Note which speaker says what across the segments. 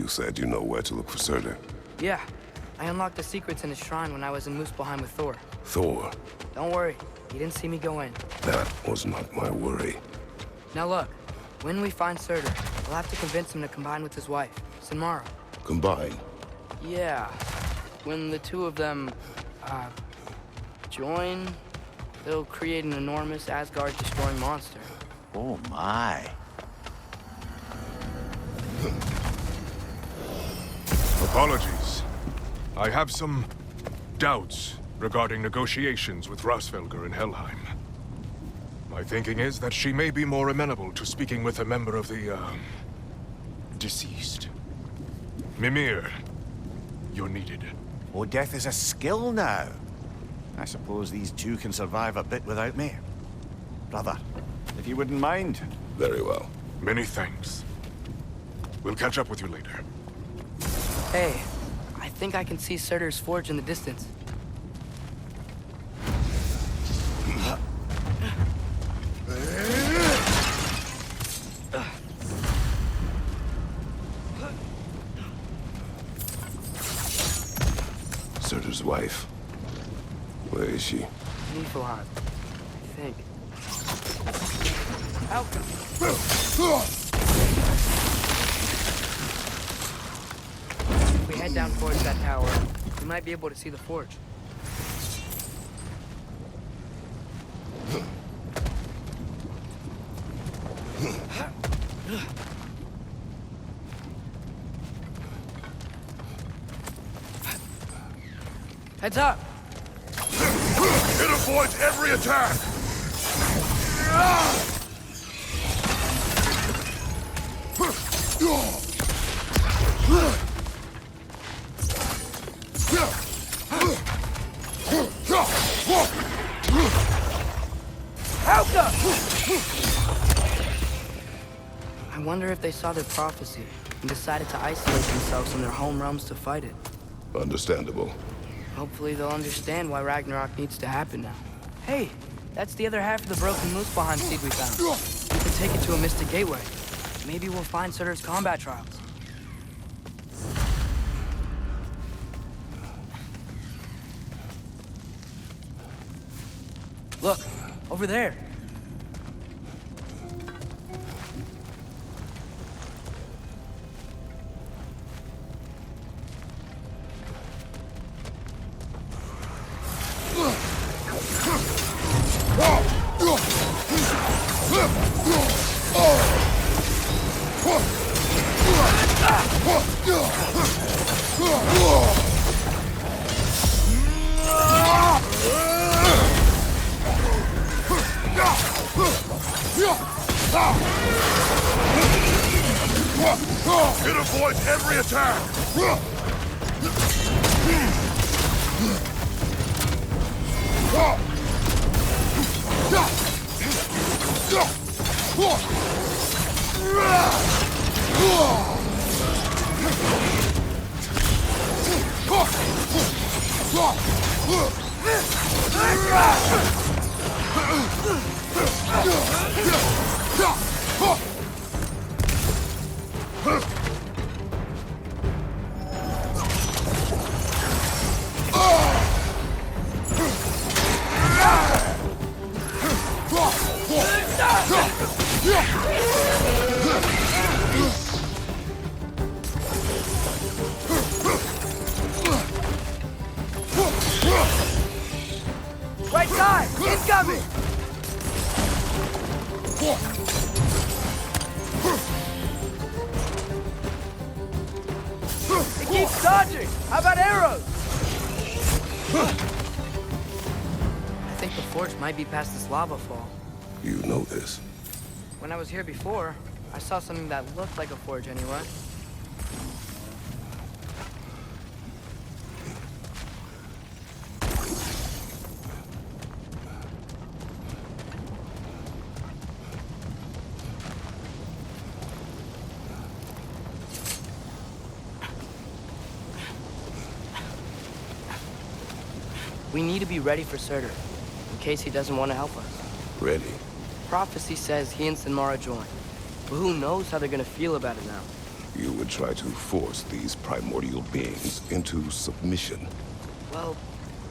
Speaker 1: You said you know where to look for Surtur.
Speaker 2: Yeah. I unlocked the secrets in his shrine when I was in Muspelheim with Thor.
Speaker 1: Thor?
Speaker 2: Don't worry. He didn't see me go in.
Speaker 1: That was not my worry.
Speaker 2: Now look. When we find Surtur, we'll have to convince him to combine with his wife, Sinmara.
Speaker 1: Combine?
Speaker 2: Yeah. When the two of them, join, they'll create an enormous Asgard-destroying monster.
Speaker 3: Oh my.
Speaker 4: Apologies. I have some doubts regarding negotiations with Rasfelger in Helheim. My thinking is that she may be more amenable to speaking with a member of the, deceased. Mimir, you're needed.
Speaker 3: Oh, death is a skill now. I suppose these two can survive a bit without me. Brother, if you wouldn't mind.
Speaker 1: Very well.
Speaker 4: Many thanks. We'll catch up with you later.
Speaker 2: Hey, I think I can see Surtur's forge in the distance.
Speaker 1: Surtur's wife. Where is she?
Speaker 2: Niflheim, I think. Out! If we head down towards that tower, we might be able to see the forge. Heads up!
Speaker 4: It avoids every attack!
Speaker 2: I wonder if they saw their prophecy and decided to isolate themselves from their home realms to fight it.
Speaker 1: Understandable.
Speaker 2: Hopefully they'll understand why Ragnarok needs to happen now. Hey, that's the other half of the broken Muspelheim seed we found. We can take it to a Mystic Gateway. Maybe we'll find Surtur's combat trials. Look, over there.
Speaker 4: It avoids every attack!
Speaker 2: Right side! Incoming! It keeps dodging! How about arrows? I think the forge might be past this lava fall.
Speaker 1: You know this.
Speaker 2: When I was here before, I saw something that looked like a forge anyway. We need to be ready for Surtur, in case he doesn't want to help us.
Speaker 1: Ready.
Speaker 2: Prophecy says he and Sinmara join, but who knows how they're gonna feel about it now.
Speaker 1: You would try to force these primordial beings into submission.
Speaker 2: Well,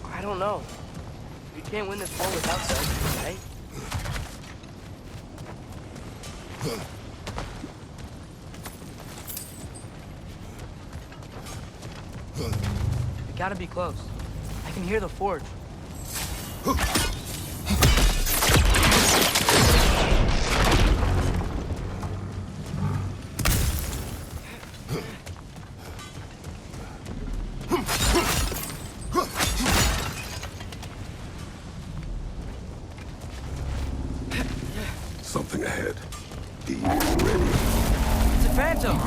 Speaker 2: I don't know. We can't win this war without them, right? We gotta be close. I can hear the forge.
Speaker 1: Something ahead. Be ready.
Speaker 2: It's a phantom!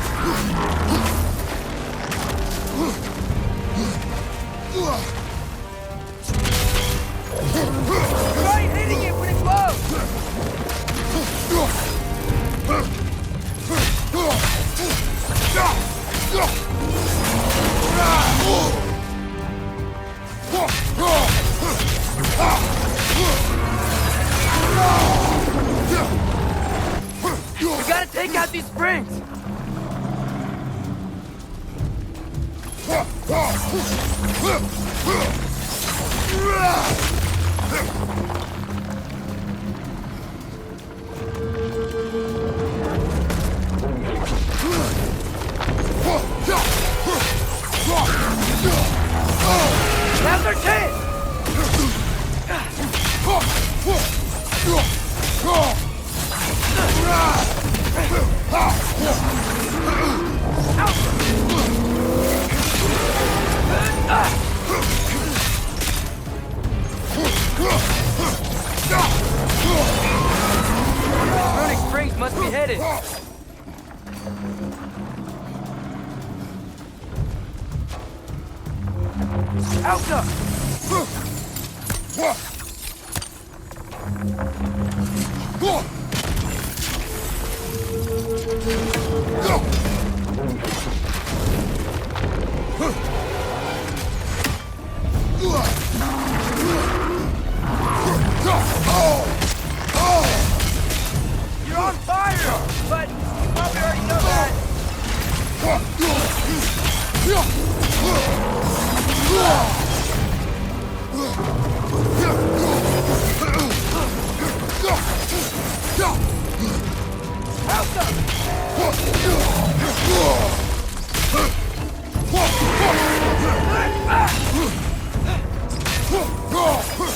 Speaker 2: Try hitting it when it glows! We gotta take out these springs! Now's our chance! Running springs must be hidden. Alta! You're on fire! But you probably already know that.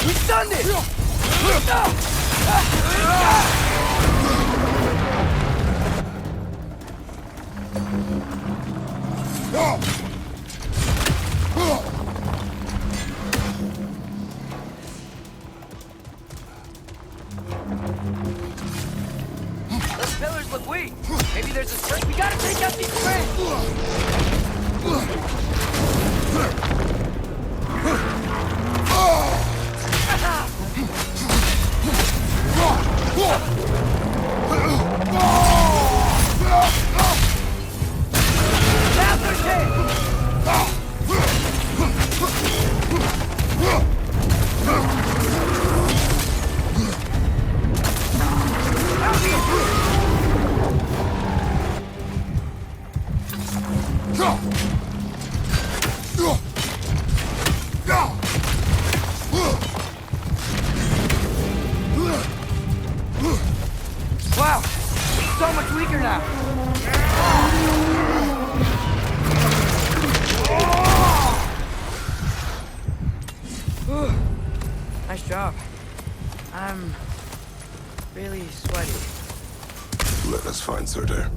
Speaker 2: He's done it! Those pillars look weak. Maybe there's a spring. We gotta take out these springs! Now's our chance! Wow, it's so much weaker now. Whew. Nice job. I'm really sweaty.
Speaker 1: Let us find Surtur.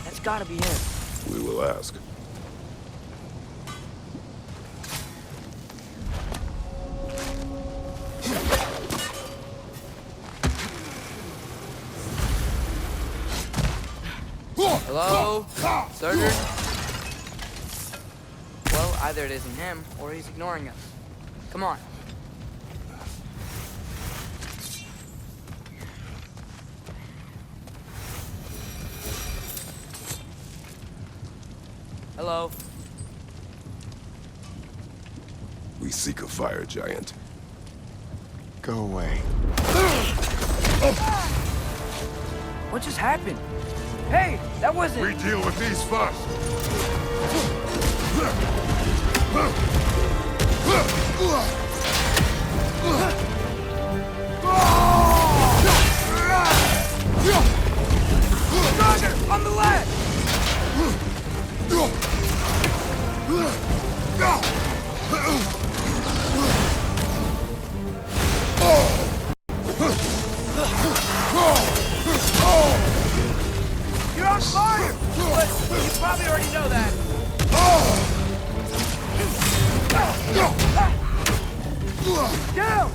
Speaker 2: That's gotta be him.
Speaker 1: We will ask.
Speaker 2: Hello? Surtur? Well, either it isn't him, or he's ignoring us. Come on. Hello?
Speaker 1: We seek a fire giant.
Speaker 3: Go away.
Speaker 2: What just happened? Hey, that wasn't...
Speaker 1: We deal with these first.
Speaker 2: Roger, on the left! You're on fire! But you probably already know that. Down!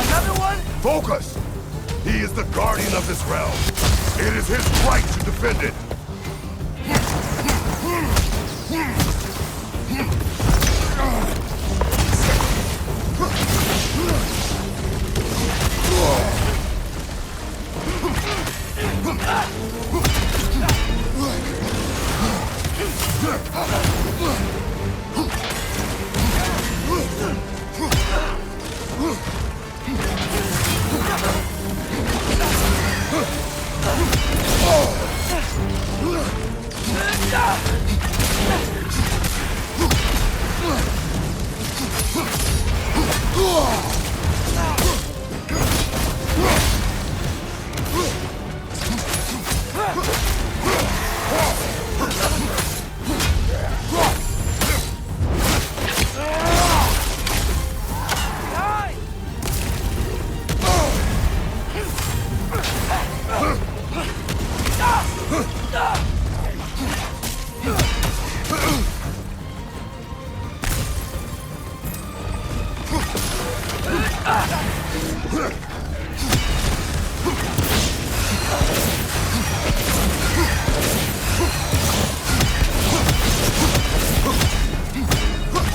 Speaker 2: Another one?
Speaker 1: Focus! He is the guardian of this realm. It is his right to defend it.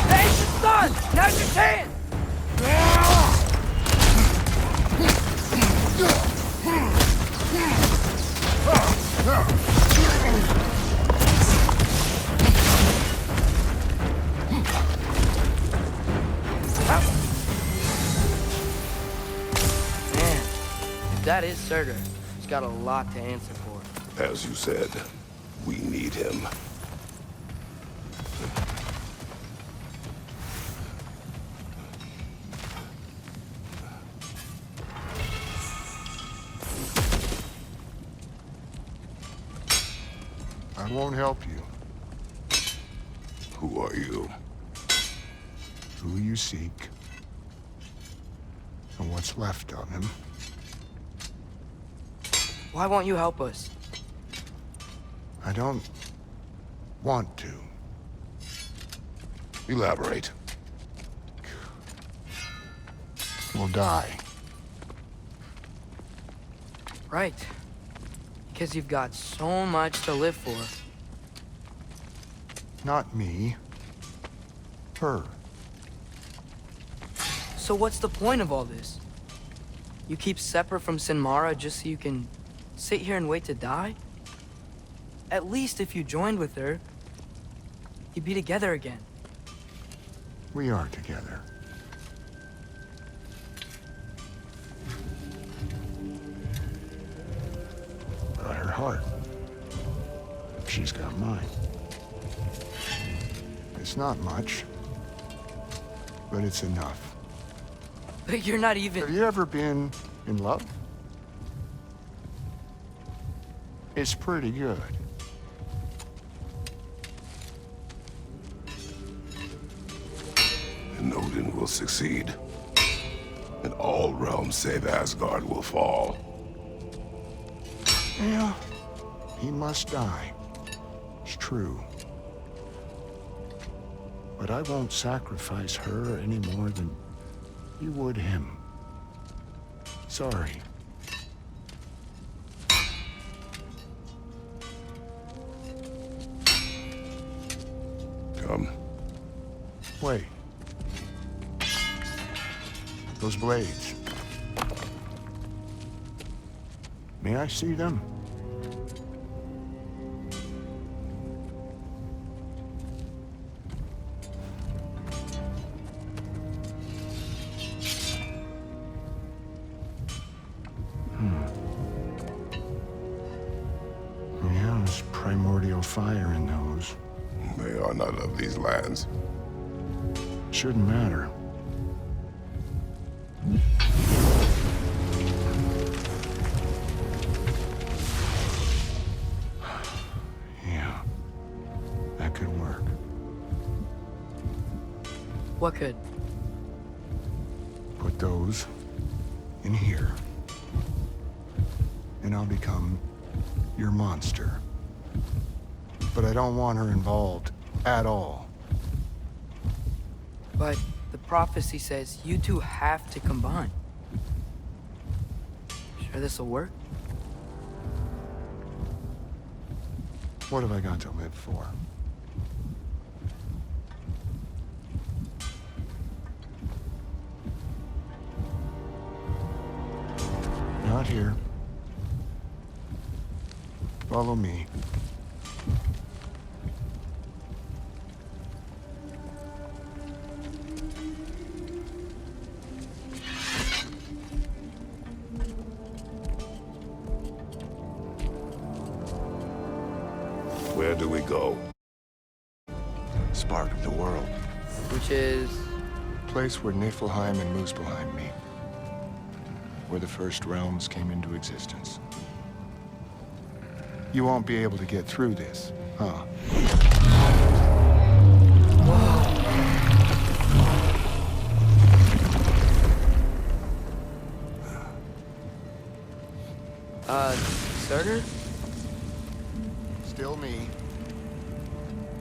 Speaker 2: Hey, it's done! Now's your chance! Man, if that is Surtur, he's got a lot to answer for.
Speaker 1: As you said, we need him.
Speaker 5: I won't help you.
Speaker 1: Who are you?
Speaker 5: Who you seek, and what's left of him.
Speaker 2: Why won't you help us?
Speaker 5: I don't want to.
Speaker 1: Elaborate.
Speaker 5: We'll die.
Speaker 2: Right. Because you've got so much to live for.
Speaker 5: Not me. Her.
Speaker 2: So what's the point of all this? You keep separate from Sinmara just so you can sit here and wait to die? At least if you joined with her, you'd be together again.
Speaker 5: We are together. Got her heart. She's got mine. It's not much, but it's enough.
Speaker 2: But you're not
Speaker 5: Have
Speaker 2: even...
Speaker 5: you ever been in love? It's pretty good.
Speaker 1: And Odin will succeed. And all realms save Asgard will fall.
Speaker 5: Yeah, he must die. It's true. But I won't sacrifice her any more than you would him. Sorry.
Speaker 1: Come,
Speaker 5: Wait. Those blades. May I see them? Yeah, there's primordial fire in those.
Speaker 1: They are not of these lands.
Speaker 5: Shouldn't matter. Yeah, that could work.
Speaker 2: What could?
Speaker 5: Put those in here. And I'll become your monster. But I don't want her involved at all.
Speaker 2: But the prophecy says you two have to combine. Sure this'll work?
Speaker 5: What have I got to live for? Not here. Follow me.
Speaker 1: Where do we go?
Speaker 5: Spark of the world.
Speaker 2: Which is...
Speaker 5: Place where Niflheim and Muspelheim meet. Where the first realms came into existence. You won't be able to get through this, huh?
Speaker 2: Surtur?
Speaker 5: Still me.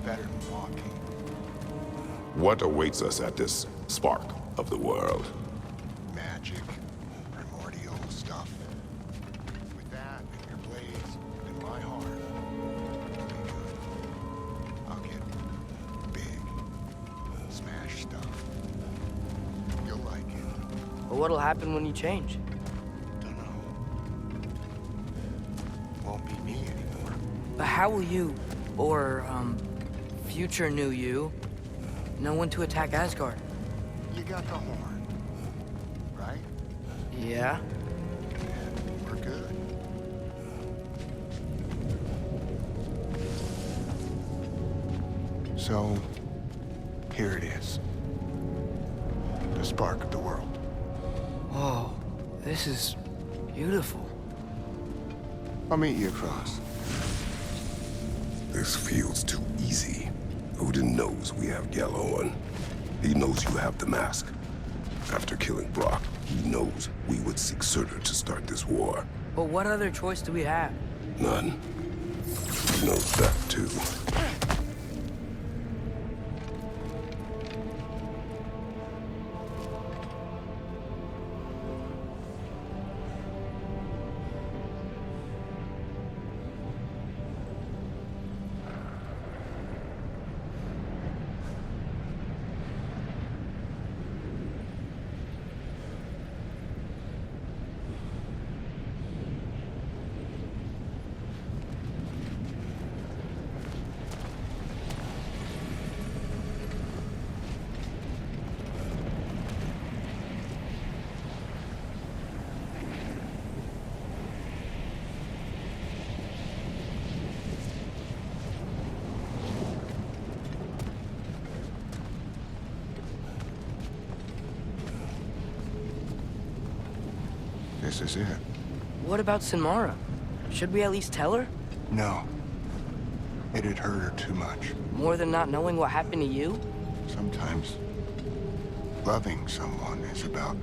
Speaker 5: Better than walking.
Speaker 1: What awaits us at this spark of the world?
Speaker 5: Magic. Primordial stuff. With that, and your blades, and my heart, it'll be good. I'll get big. Smash stuff. You'll like it.
Speaker 2: But what'll happen when you change?
Speaker 5: Dunno. Won't be me anymore.
Speaker 2: But how will you, or, future new you, know when to attack Asgard?
Speaker 5: You got the horn, right?
Speaker 2: Yeah?
Speaker 5: And we're good. So, here it is. The spark of the world.
Speaker 2: Whoa, this is beautiful.
Speaker 5: I'll meet you across.
Speaker 1: This feels too easy. Odin knows we have Gjallarhorn. He knows you have the mask. After killing Brock, he knows we would seek Surtur to start this war.
Speaker 2: But what other choice do we have?
Speaker 1: None. He knows that too.
Speaker 5: This is it.
Speaker 2: What about Sinmara? Should we at least tell her?
Speaker 5: No. It'd hurt her too much.
Speaker 2: More than not knowing what happened to you?
Speaker 5: Sometimes loving someone is about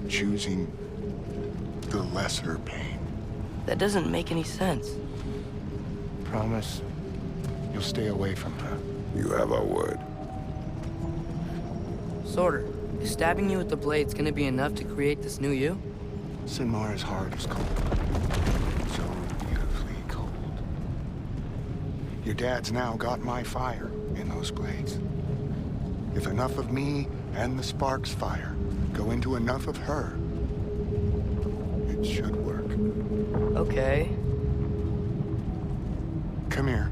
Speaker 5: choosing the lesser pain.
Speaker 2: That doesn't make any sense.
Speaker 5: Promise you'll stay away from her.
Speaker 1: You have our word.
Speaker 2: Surtur, is stabbing you with the blades gonna be enough to create this new you?
Speaker 5: Sinmara's heart is cold. So beautifully cold. Your dad's now got my fire in those blades.
Speaker 6: If enough of me and the sparks fire go into enough of her, it should work.
Speaker 2: Okay.
Speaker 6: Come here.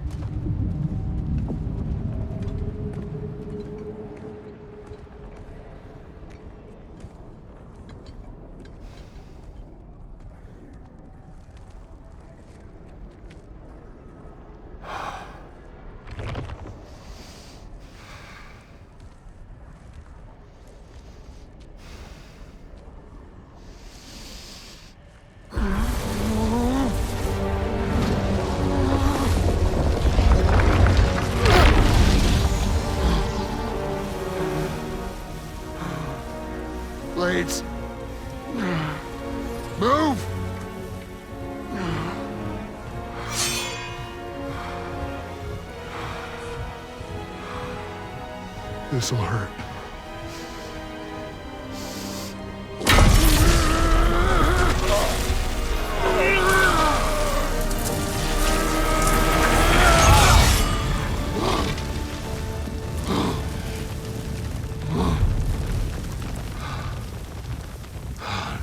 Speaker 6: Blades. Move! This'll hurt.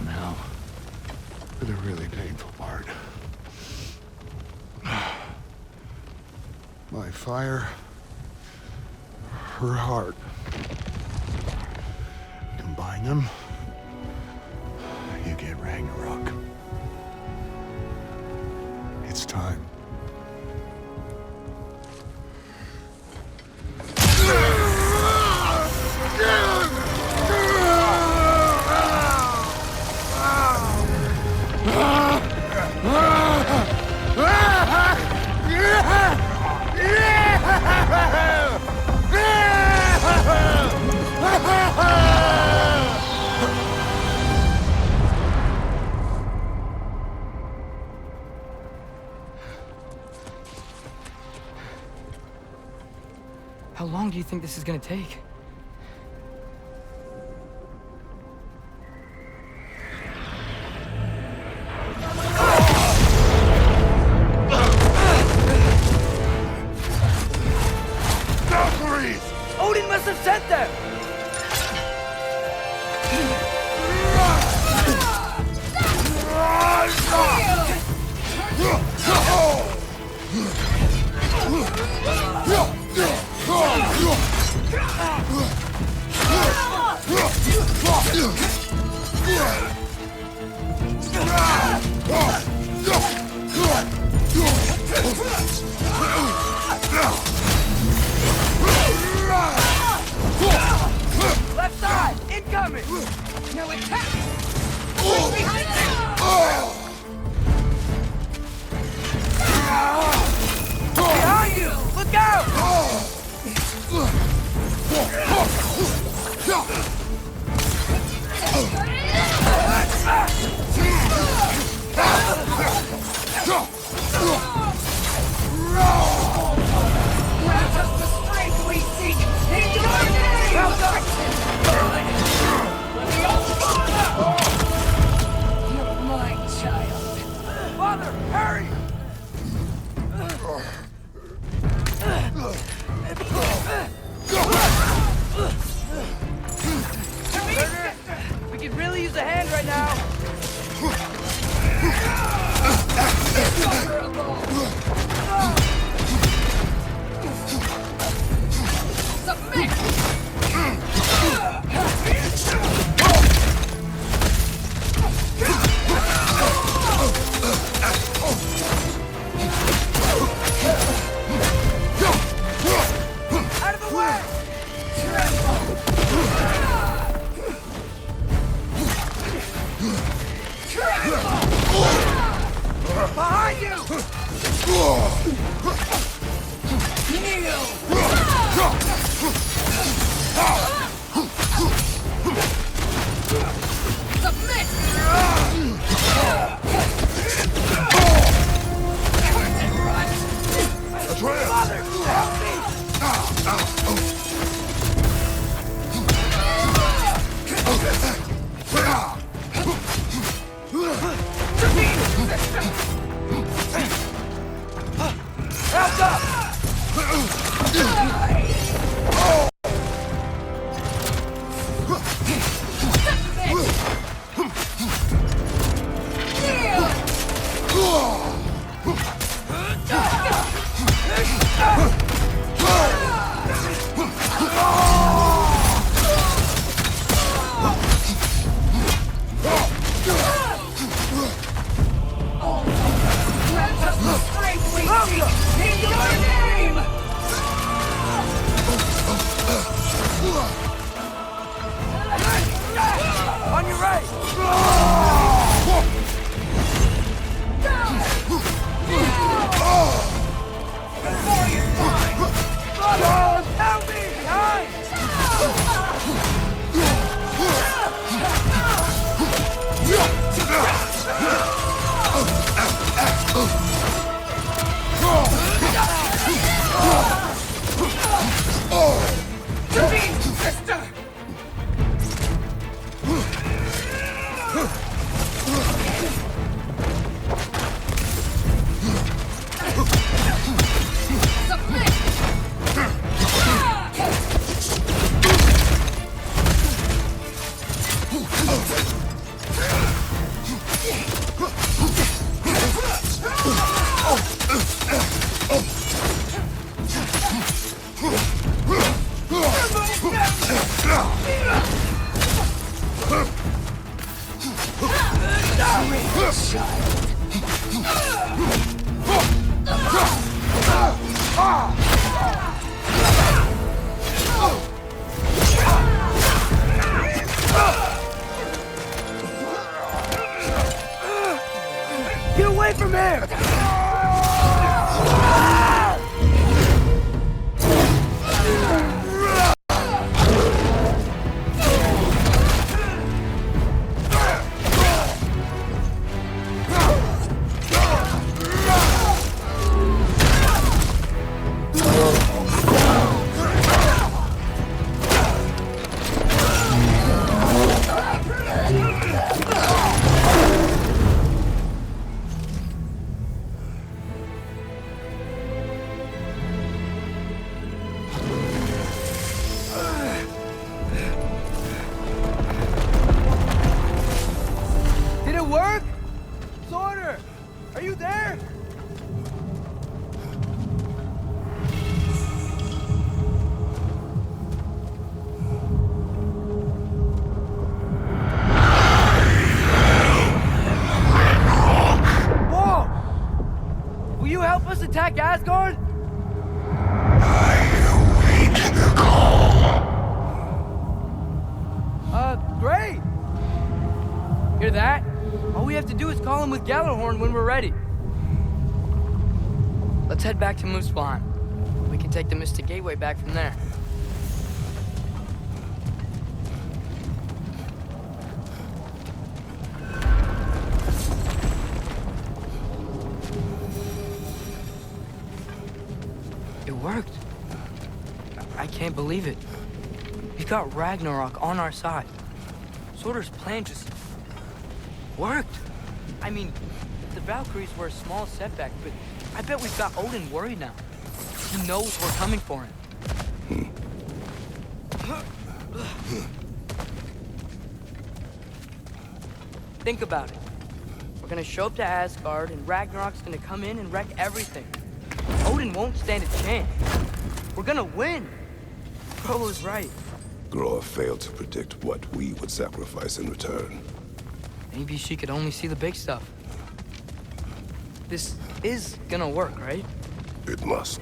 Speaker 6: Now, for the really painful part. My fire, her heart. Combine them, you get Ragnarok. It's time.
Speaker 2: How long do you think this is gonna take? Odin must have sent them! Left side! Incoming!
Speaker 7: No attack! Behind
Speaker 2: Behind you! Look out!
Speaker 7: Grant us the strength we seek! In your name! You're mine, child.
Speaker 2: Father, hurry! We could really use a hand right now. Out of the way! Behind you! Father, help me! Help up! back Asgard? Great! Hear that? All we have to do is call him with Gjallarhorn when we're ready. Let's head back to Muspelheim. We can take the Mystic Gateway back from there. It worked. I can't believe it. We got Ragnarok on our side. Surtur's plan just worked. I mean, the Valkyries were a small setback, but I bet we've got Odin worried now. He knows we're coming for him. Think about it. We're gonna show up to Asgard, and Ragnarok's gonna come in and wreck everything. Odin won't stand a chance. We're gonna win. Bro was right.
Speaker 1: Groa failed to predict what we would sacrifice in return.
Speaker 2: Maybe she could only see the big stuff. This is gonna work, right?
Speaker 1: It must.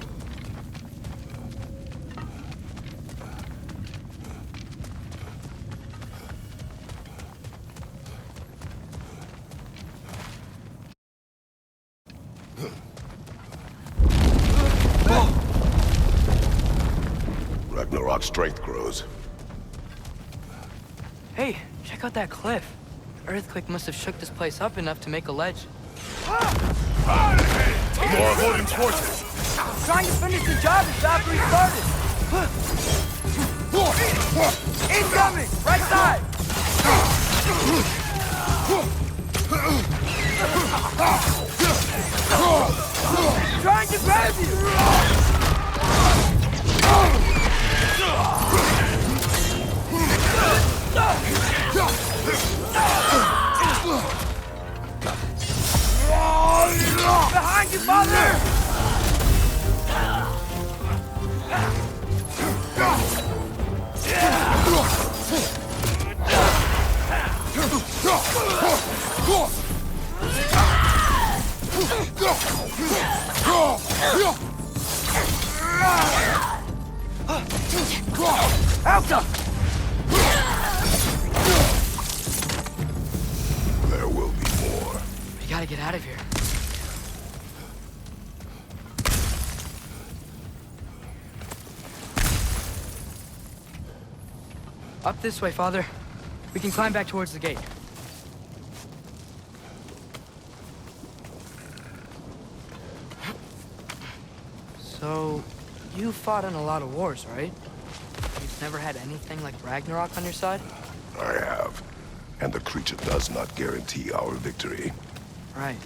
Speaker 1: Ragnarok's strength grows.
Speaker 2: Hey, check out that cliff. The earthquake must have shook this place up enough to make a ledge.
Speaker 4: More of Odin's forces!
Speaker 2: Trying to finish the job as Valkyrie started! Incoming! Right side! Trying to grab you! Behind you, father! Alta!
Speaker 1: There will be more.
Speaker 2: We gotta get out of here. Up this way, Father. We can climb back towards the gate. So, you fought in a lot of wars, right? You've never had anything like Ragnarok on your side?
Speaker 1: I have. And the creature does not guarantee our victory.
Speaker 2: Right.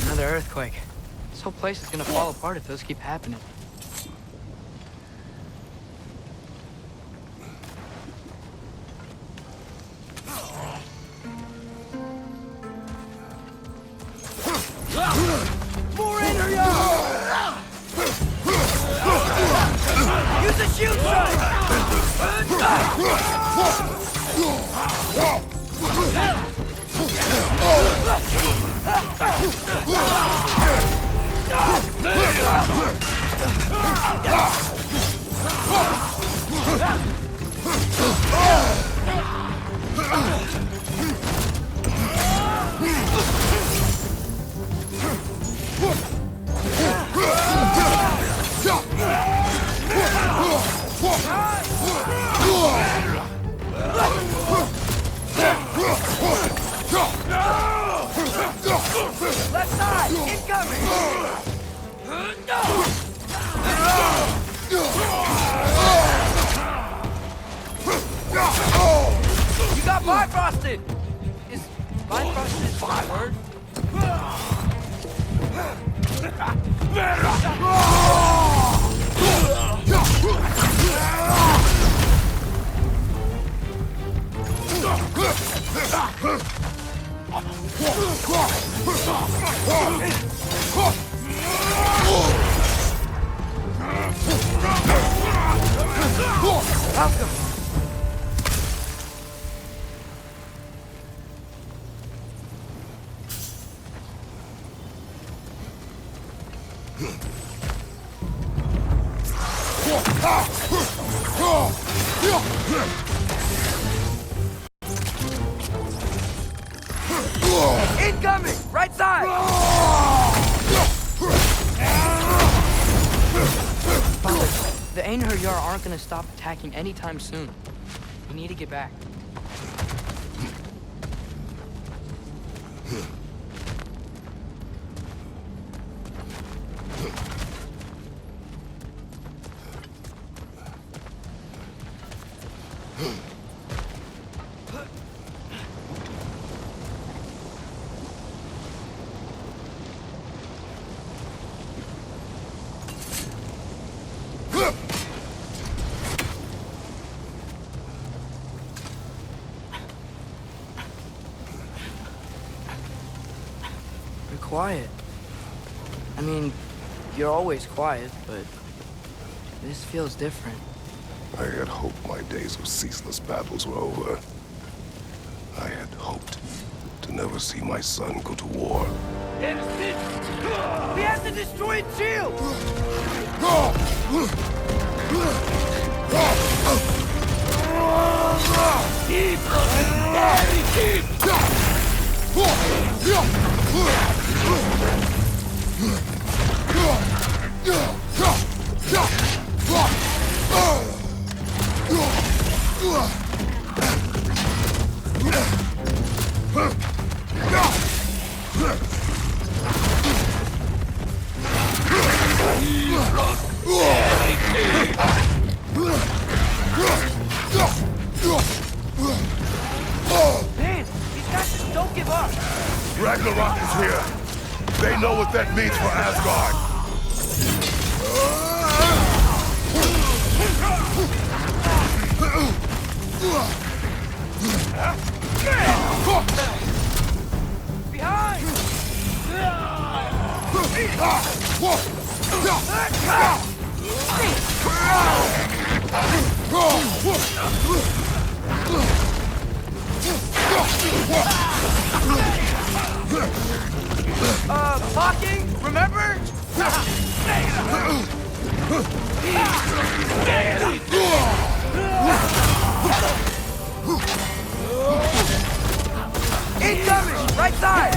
Speaker 2: Another earthquake. This whole place is gonna fall apart if those keep happening. More energy! Use the shield Left side! Incoming! You got bifrosted! Is bifrosted a word? Incoming! Right side! The Einherjar aren't gonna stop attacking anytime soon. We need to get back. You're quiet. I mean, you're always quiet, but this feels different.
Speaker 1: I had hoped my days of ceaseless battles were over. I had hoped to never see my son go to war.
Speaker 2: We have to destroy its shield! Man, these guys just don't give up.
Speaker 1: Ragnarok is here. They know what that means for Asgard.
Speaker 2: Behind! Talking, remember? Incoming! Right side!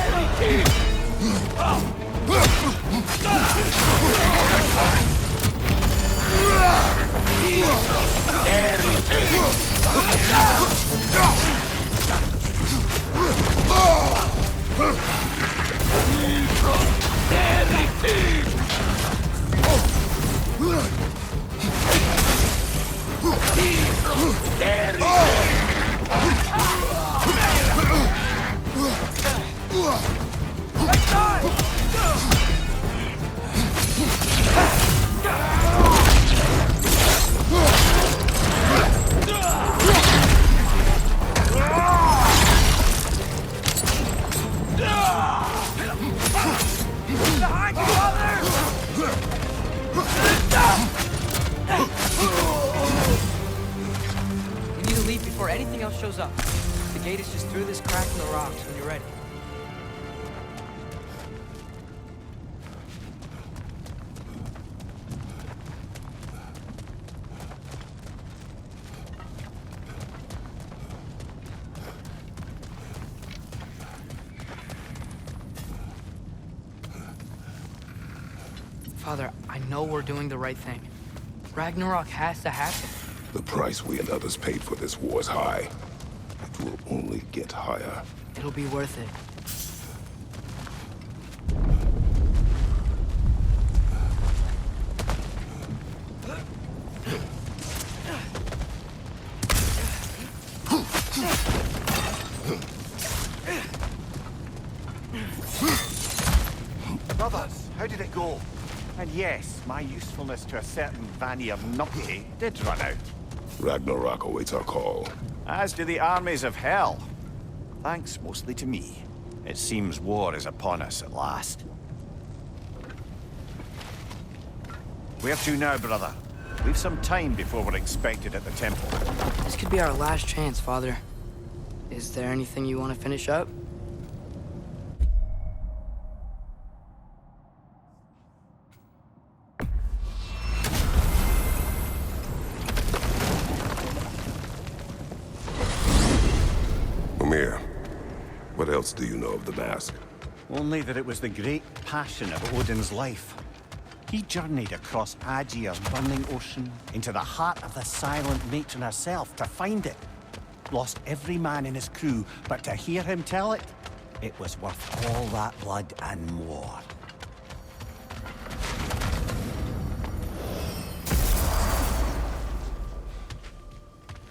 Speaker 2: Right side! Behind you, other! We need to leave before anything else shows up. The gate is just through this crack in the rocks when you're ready. Father, I know we're doing the right thing. Ragnarok has to happen.
Speaker 1: The price we and others paid for this war is high. It will only get higher.
Speaker 2: It'll be worth it.
Speaker 3: Brothers, how did it go? And yes, my usefulness to a certain Vanir numpty did run out.
Speaker 1: Ragnarok awaits our call.
Speaker 3: As do the armies of hell. Thanks mostly to me. It seems war is upon us at last. Where to now, brother? We've some time before we're expected at the temple.
Speaker 2: This could be our last chance, Father. Is there anything you want to finish up?
Speaker 1: Mimir, what else do you know of the mask?
Speaker 3: Only that it was the great passion of Odin's life. He journeyed across Aegir's burning ocean into the heart of the silent matron herself to find it. Lost every man in his crew, but to hear him tell it, it was worth all that blood and more.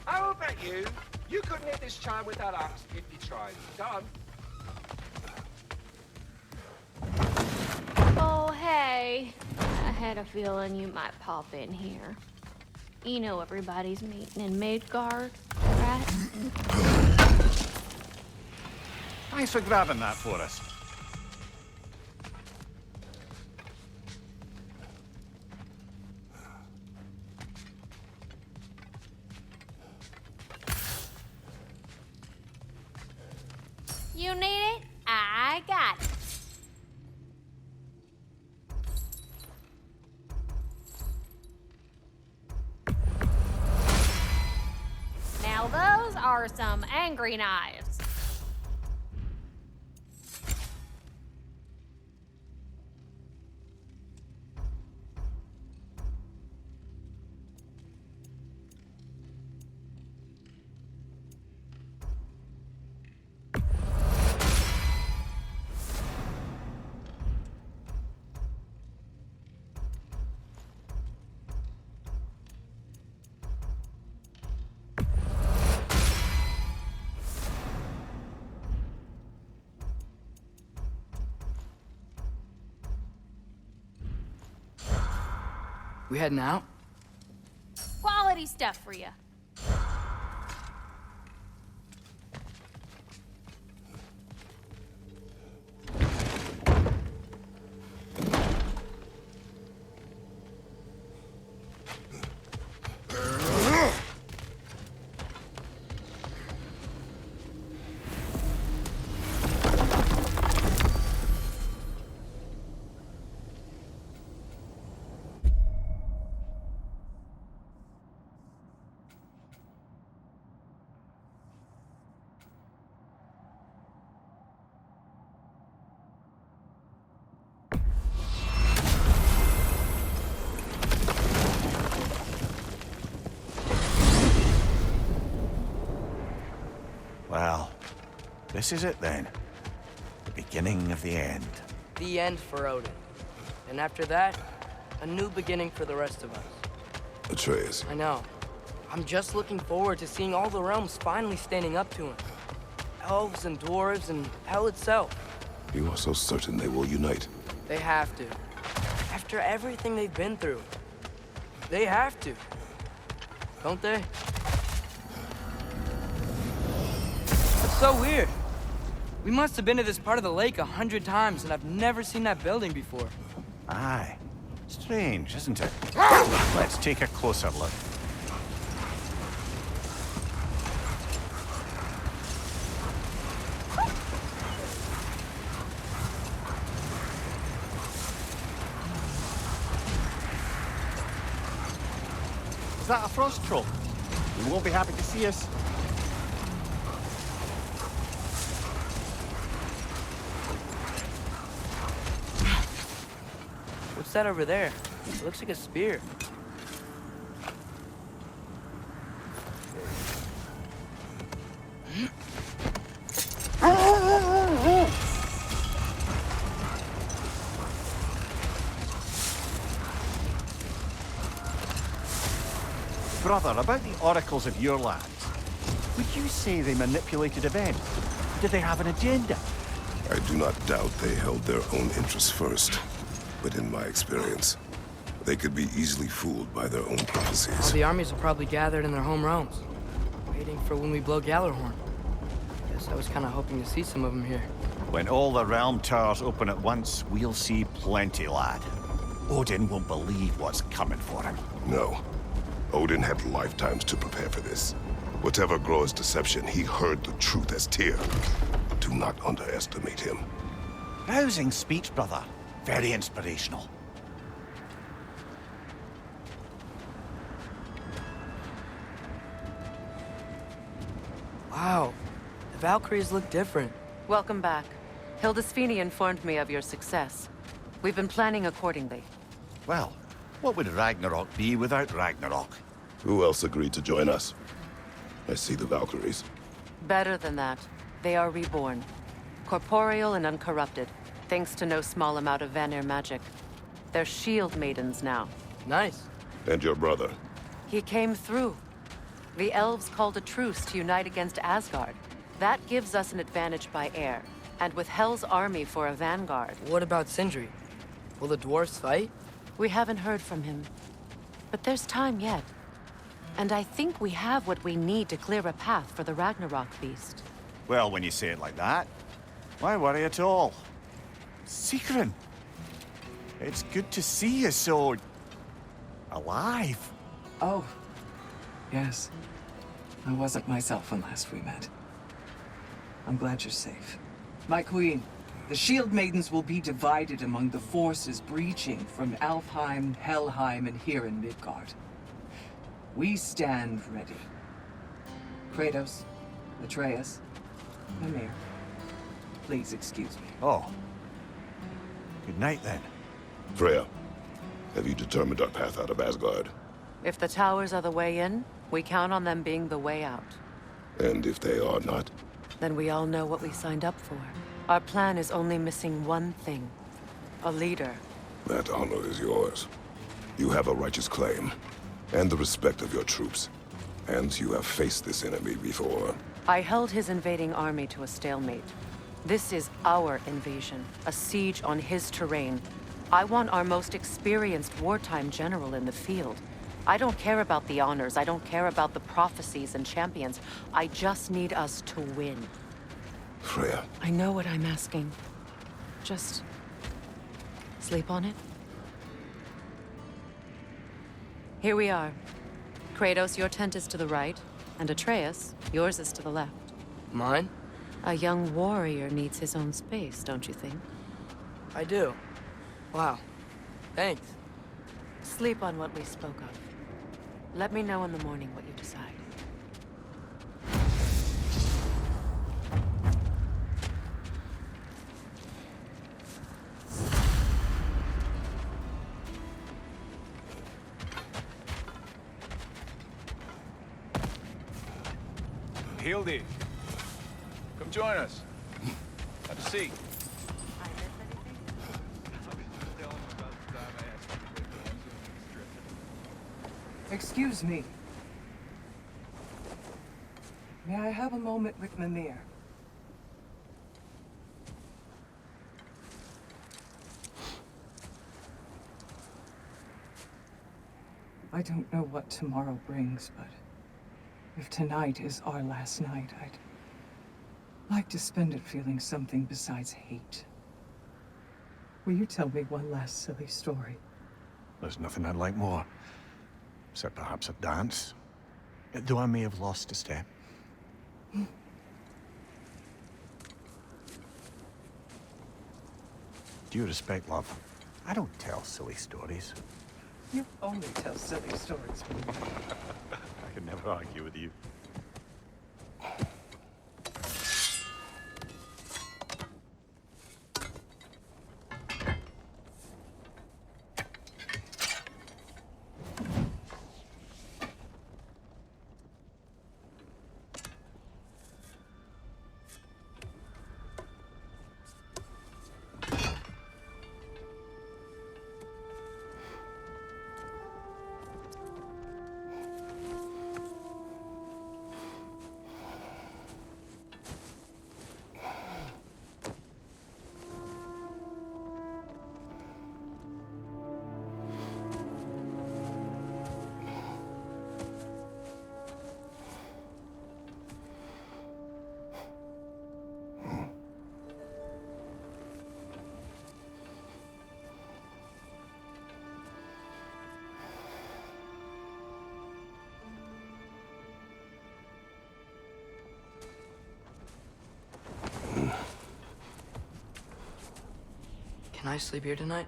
Speaker 8: I will bet you couldn't hit this child with that axe if you tried. Done.
Speaker 9: Oh, hey. I had a feeling you might pop in here. You know everybody's meeting in Midgard, right?
Speaker 3: Thanks for grabbing that for us.
Speaker 9: You need it? I got it. Now those are some angry knives.
Speaker 2: We heading out?
Speaker 9: Quality stuff for you.
Speaker 3: Well, this is it then. The beginning of the end.
Speaker 2: The end for Odin. And after that, a new beginning for the rest of us.
Speaker 1: Atreus,
Speaker 2: I know. I'm just looking forward to seeing all the realms finally standing up to him. Elves and dwarves and hell itself.
Speaker 1: you are so certain they will unite.
Speaker 2: They have to. After everything they've been through. They have to. Don't they? It's so weird. We must have been to this part of the lake 100 times, and I've never seen that building before.
Speaker 3: Aye. Strange, isn't it? Let's take a closer look. Is that a frost troll? You won't be happy to see us.
Speaker 2: What's that over there? It looks like a spear.
Speaker 3: Brother, about the oracles of your lands, would you say they manipulated events? Did they have an agenda?
Speaker 1: I do not doubt they held their own interests first. But in my experience, they could be easily fooled by their own prophecies.
Speaker 2: The armies are probably gathered in their home realms, waiting for when we blow Gjallarhorn. Guess towers. I was kind of hoping to see some of them here.
Speaker 3: When all the realm towers open at once, we'll see plenty, lad. Odin won't believe what's coming for him.
Speaker 1: No. Odin had lifetimes to prepare for this. Whatever Groa's deception, he heard the truth as Tyr. Do not underestimate him.
Speaker 3: Rousing speech, brother. Very inspirational.
Speaker 2: Wow, the Valkyries look different.
Speaker 10: Welcome back. Hildisvini informed me of your success. We've been planning accordingly.
Speaker 3: Well, what would Ragnarok be without Ragnarok?
Speaker 1: Who else agreed to join us? I see the Valkyries.
Speaker 10: Better than that. They are reborn. Corporeal and uncorrupted, thanks to no small amount of Vanir magic. They're shield maidens now.
Speaker 2: Nice.
Speaker 1: And your brother?
Speaker 10: He came through. The elves called a truce to unite against Asgard. That gives us an advantage by air, and with Hel's army for a vanguard.
Speaker 2: What about Sindri? Will the dwarves fight?
Speaker 10: We haven't heard from him. But there's time yet. And I think we have what we need to clear a path for the Ragnarok beast.
Speaker 3: Well, when you say it like that, why worry at all? Sigrun! It's good to see you so... alive.
Speaker 11: Oh, yes. I wasn't myself when last we met. I'm glad you're safe. My queen, the Shield Maidens will be divided among the forces breaching from Alfheim, Helheim, and here in Midgard. We stand ready. Kratos, Atreus, Mimir, please excuse me.
Speaker 3: Oh. Good night, then.
Speaker 1: Freya, have you determined our path out of Asgard?
Speaker 10: If the towers are the way in, we count on them being the way out.
Speaker 1: And if they are not?
Speaker 10: Then we all know what we signed up for. Our plan is only missing one thing. A leader.
Speaker 1: That honor is yours. You have a righteous claim, and the respect of your troops. And you have faced this enemy before.
Speaker 10: I held his invading army to a stalemate. This is our invasion, a siege on his terrain. I want our most experienced wartime general in the field. I don't care about the honors, I don't care about the prophecies and champions. I just need us to win.
Speaker 1: Freya.
Speaker 10: I know what I'm asking. Just... sleep on it? Here we are. Kratos, your tent is to the right, and Atreus, yours is to the left.
Speaker 2: Mine?
Speaker 10: A young warrior needs his own space, don't you think?
Speaker 2: I do. Wow. Thanks.
Speaker 10: Sleep on what we spoke of. Let me know in the morning what you decide.
Speaker 12: Hildy, come join us. Have a seat.
Speaker 11: Excuse me. May I have a moment with Mimir? I don't know what tomorrow brings, but if tonight is our last night, I'd like to spend it feeling something besides hate. Will you tell me one last silly story?
Speaker 3: There's nothing I'd like more. Except perhaps a dance. Though I may have lost a step. Due respect, love. I don't tell silly stories.
Speaker 11: You only tell silly stories.
Speaker 3: I can never argue with you.
Speaker 2: Can I sleep here tonight?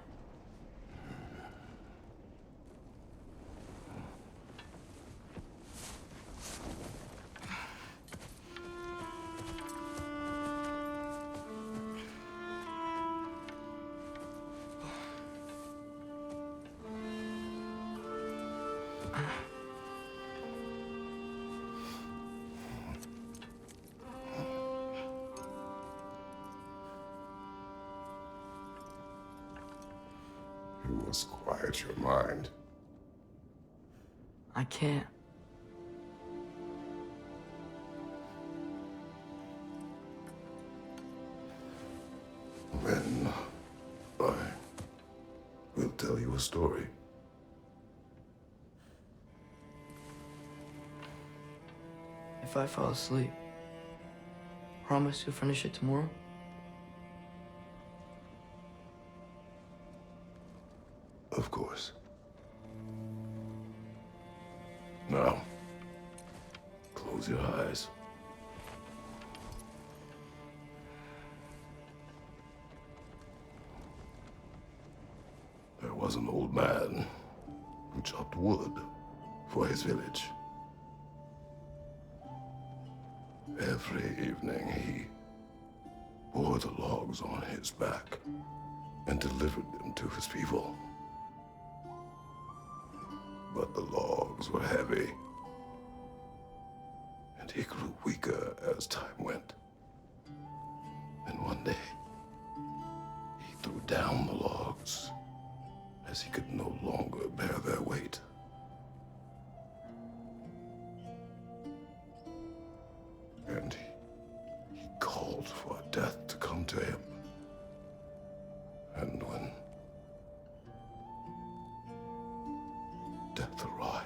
Speaker 1: You must quiet your mind.
Speaker 2: I can't.
Speaker 1: Then I will tell you a story.
Speaker 2: If I fall asleep, promise you'll finish it tomorrow?
Speaker 1: Of course. Now, close your eyes. There was an old man who chopped wood for his village. Every evening he bore the logs on his back and delivered them to his people. But the logs were heavy, and he grew weaker as time went. And one day, he threw down the logs as he could no longer bear their weight. And he called for death to come to him. And when death arrived,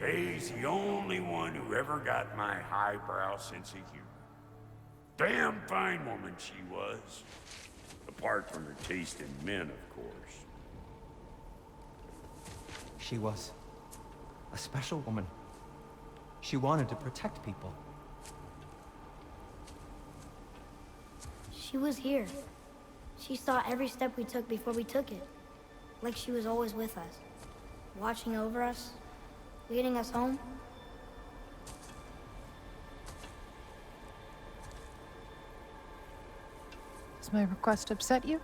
Speaker 13: He's the only one who ever got my highbrow sense of humor. Damn fine woman she was. Apart from her taste in men, of course.
Speaker 14: She was a special woman. She wanted to protect people.
Speaker 15: She was here. She saw every step we took before we took it. Like she was always with us. Watching over us. Leading us home.
Speaker 16: Does my request upset you?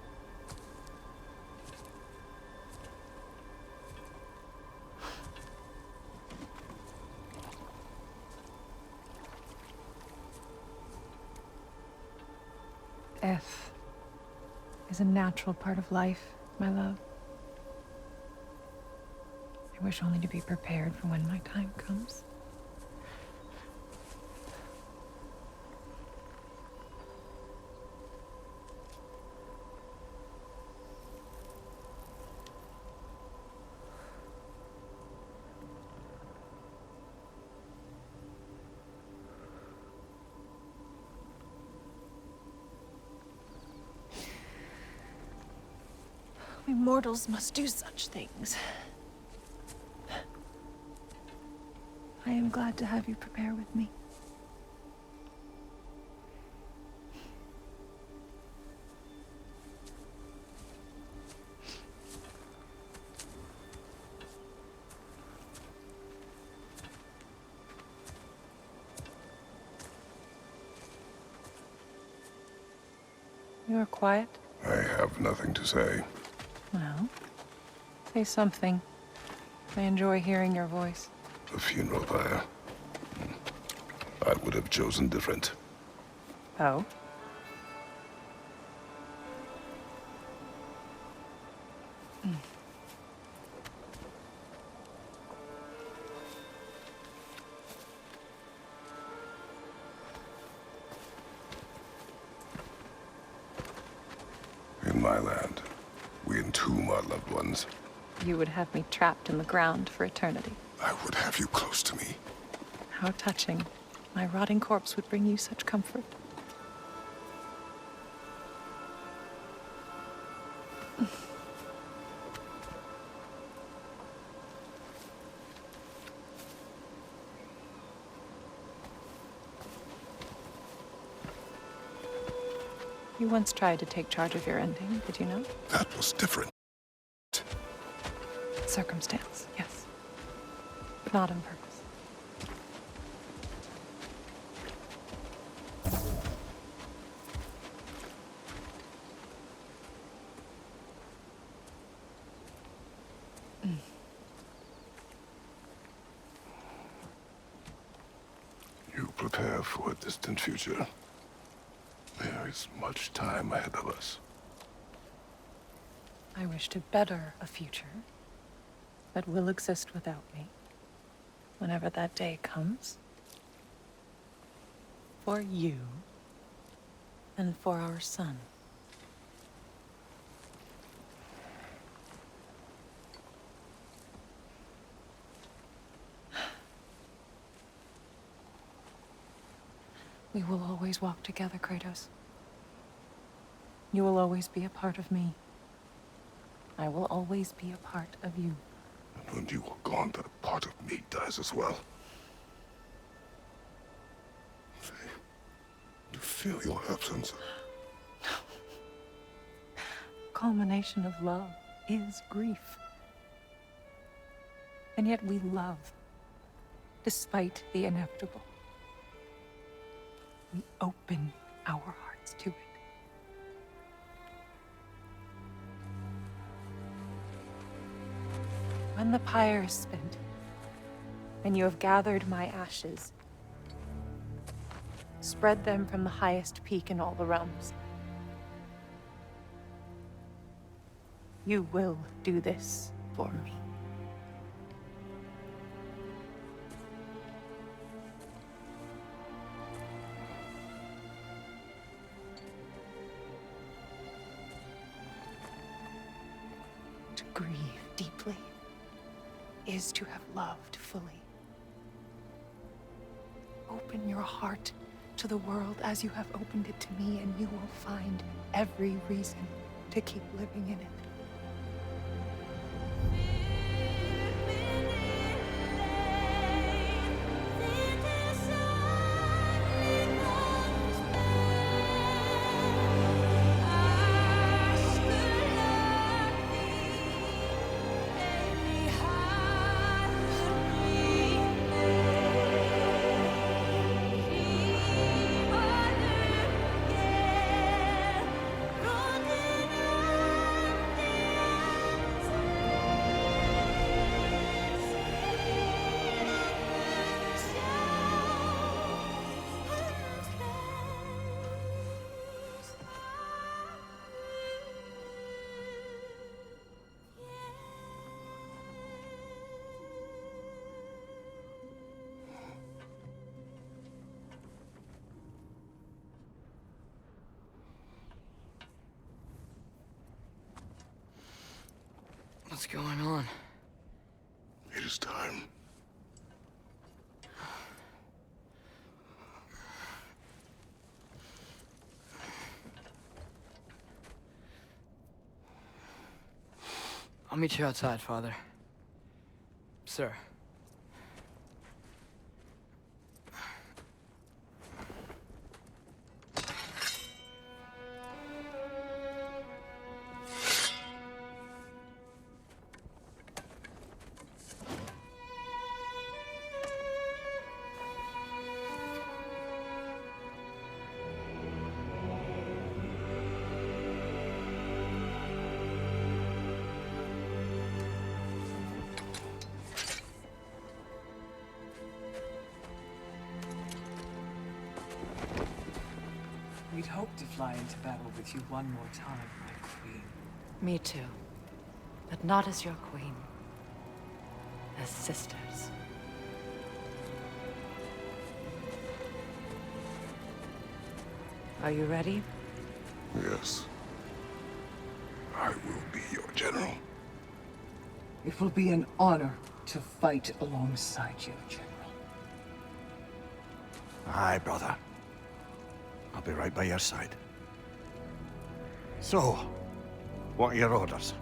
Speaker 16: Death is a natural part of life, my love. I wish only to be prepared for when my time comes. We mortals must do such things. I am glad to have you prepare with me. You're quiet.
Speaker 1: I have nothing to say.
Speaker 16: Well, say something. I enjoy hearing your voice.
Speaker 1: The funeral pyre. I would have chosen different.
Speaker 16: Oh?
Speaker 1: In my land, we entomb our loved ones.
Speaker 16: You would have me trapped in the ground for eternity.
Speaker 1: I would have you close to me.
Speaker 16: How touching. My rotting corpse would bring you such comfort. You once tried to take charge of your ending, did you know?
Speaker 1: That was different.
Speaker 16: Circumstance, yes. But not on purpose.
Speaker 1: You prepare for a distant future. There is much time ahead of us.
Speaker 16: I wish to better a future that will exist without me, whenever that day comes. For you, and for our son. We will always walk together, Kratos. You will always be a part of me. I will always be a part of you.
Speaker 1: And when you are gone, that part of me dies as well. You feel your absence.
Speaker 16: Culmination of love is grief. And yet we love, despite the inevitable. We open our hearts to it. When the pyre is spent, and you have gathered my ashes, spread them from the highest peak in all the realms. You will do this for me. To grieve deeply is to have loved fully. Open your heart to the world as you have opened it to me, and you will find every reason to keep living in it.
Speaker 2: What's going on?
Speaker 1: It is time.
Speaker 2: I'll meet you outside, Father. Sir.
Speaker 11: to fly into battle with you one more time, my queen.
Speaker 10: Me too. But not as your queen. As sisters. Are you ready?
Speaker 1: Yes. I will be your general.
Speaker 11: It will be an honor to fight alongside you, General.
Speaker 3: Aye, brother. I'll be right by your side. So, what are your orders?